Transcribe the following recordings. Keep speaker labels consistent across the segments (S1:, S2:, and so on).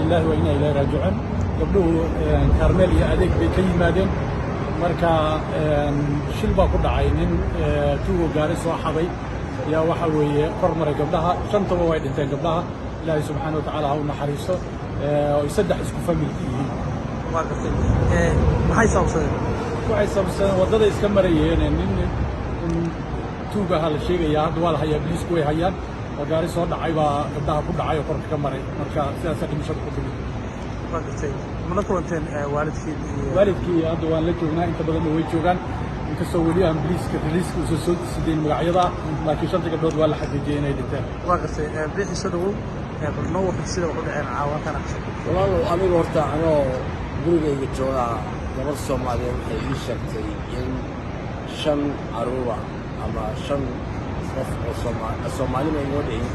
S1: lillahi wa inna ilayhi raajicuun gabdhuhu kaarmeel iyo adeeg bay ka yimaadeen marka shil baa ku dhacay nin tuugo gaari soo xaday yaa waxa weeye kor maray gabdhaha shantaba way dhinteen gabdhaha ilaahay subxaanahu wa tacaala ha u naxariiso oo saddex isku familka yihiin
S2: maxay sababsadeen
S1: waddada iska marayeen nin tuugaha la sheegayaa hadda waa la hayaa biliisku way hayaan oo gaari soo dhacay baa gabdhaha ku dhacay oo korka ka maray marka sidaasa dhimashada ku timid
S2: mana kulanteen
S1: waalidkii hadda waan la joognaa inta badanna way joogaan inkastoo weli aan biliiska usoo soo sideyn magacyada laakiin shanta gabdhood waa la xaqiijiyey inay dhinteen
S2: waa gartay bixi soo dhawow noo waxay sida wax u dhaceen caawakana
S3: walaalow aniga horta anoo gurigayga joogaa gabar Soomaaliyeed waxay ii sheegtay in 5 caruura ama 5 qof oo Soomaali ma inoo dhigin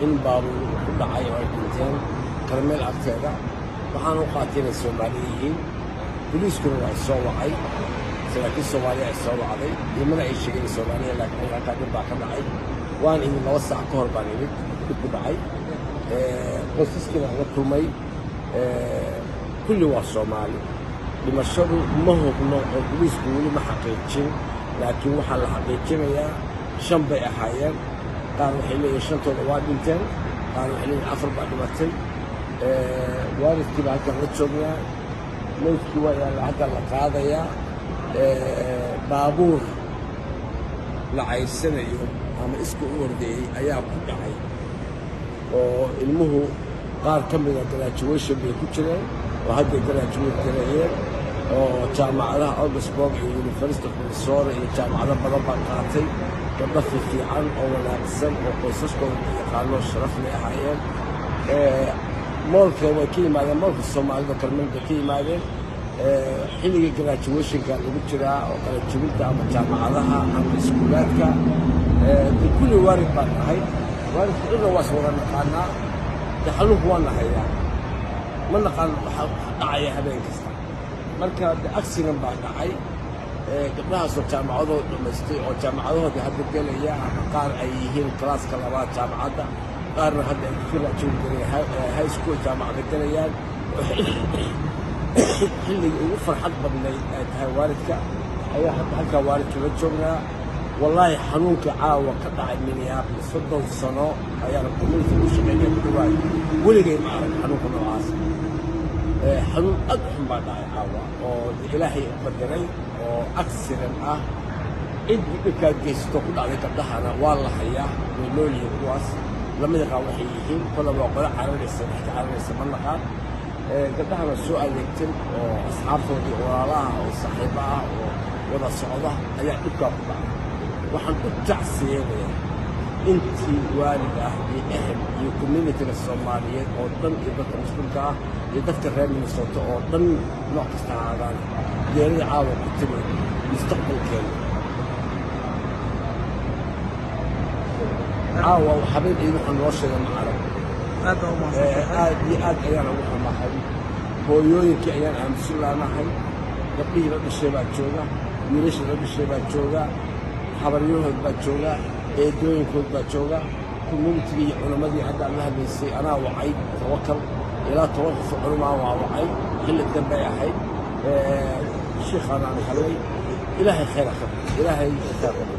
S3: in baabuur ku dhacay oo ay dhinteen karmeel agteeda waxaan u qaatay inay Soomaali yihiin biliiskuna waa soo wacay laakiin Soomaaliya ay soo wacday nimana ay sheegeen Soomaaliya laakiin halkaa dib baa ka dhacay waan in 2 saac ka hor baan imid dib ku dhacay qoysaskina la kulmay kulli waa Soomaali dhimashadu ma hubno oo biliisku weli ma xaqiijin laakiin waxaa la xaqiijinayaa 5 bay ahaayeen qaar waxay leeyihiin 5tooda waa dhinteen qaar waxay leeyihiin 4 baa dhimatay waalidkii baa halkan la joognaa meydkii waa yaalla hadda la qaadayaa baabuur la caysanayo ama iska u ordeeyey ayaa ku dhacay oo ilmuhu qaar ka mida graduation bay ku jireen oo hadday graduate gareeyeen oo jaamacadaha Augsburg iyo University of Minnesota iyo jaamacado badan baa qaatay gabdho fiican oo wanaagsan oo qoysaskooda yaqaano sharaf leh ahaayeen moolka way ka yimaadeen moolka Soomaalida karmeel bay ka yimaadeen xilliga graduationka lagu jiraa oo kala jibinta ama jaamacadaha ama iskuulaadka kulli waalid baan nahay waalidku dhina waa soo naqaanaa xanuunku waa nahayaa ma naqaan waxa dhacaya habeen kasta marka accident baa dhacay gabdhahaasoo jaamacadooda dhamaystay oo jaamacadahooda hadda gelaya qaar ay yihiin kalaaska labaad jaamacadda qaarna hadda ay high school jaamacada gelayaan xilligii ugu farxad badnayd ay tahay waalidka ayaa hadda halkaa waalidka la joognaa wallaahi xanuunka caawa ka dhacay Minneapolis 30 sano ayaan community u shaqeynay ku dhawaad weligay ma arag xanuunka noocaas xanuun aad u xun baa dhacay caawa oo ilaahay u qadaray oo accident ah intii dhibkaa geysto ku dhacday gabdhahana waa la hayaa way noolyihiin kuwaas lama yaqaan waxay yihiin kolla waa qola cararaysa ma naqaan gabdhahana soo adeegtan oo asxaabtoodii walaalaha oo saaxiibo ah oo wada socda ayaa dhibkaa ku dhacay waxaan u tacsiyeenayaa intii waalid ah iyo ehel iyo communityga Soomaaliyeed oo dhan iyo dadka muslimka ah iyo dadka reer Minnesota oo dhan nooc kasta ahaadaan geerida caawa ku timi mustaqbalkeena caawa waxbay iigu xun loo sheegay ma arag aad iyo aad ayaan ugu xumahay hooyooyinkii ayaan aamusin laanahay gabdhihii la dhashay baa jooga wiilashii la dhashay baa jooga habaryahood baa jooga eedooyinkood baa jooga communitygii iyo culammadii hadda aan la hadlaysay anaa wacay tawakal ilaa 10 qof culamaa waa wacay xilli dambe ay ahayd sheekhaanaan helay ilaahay khayr ha qabto ilaahay khayr ha qabto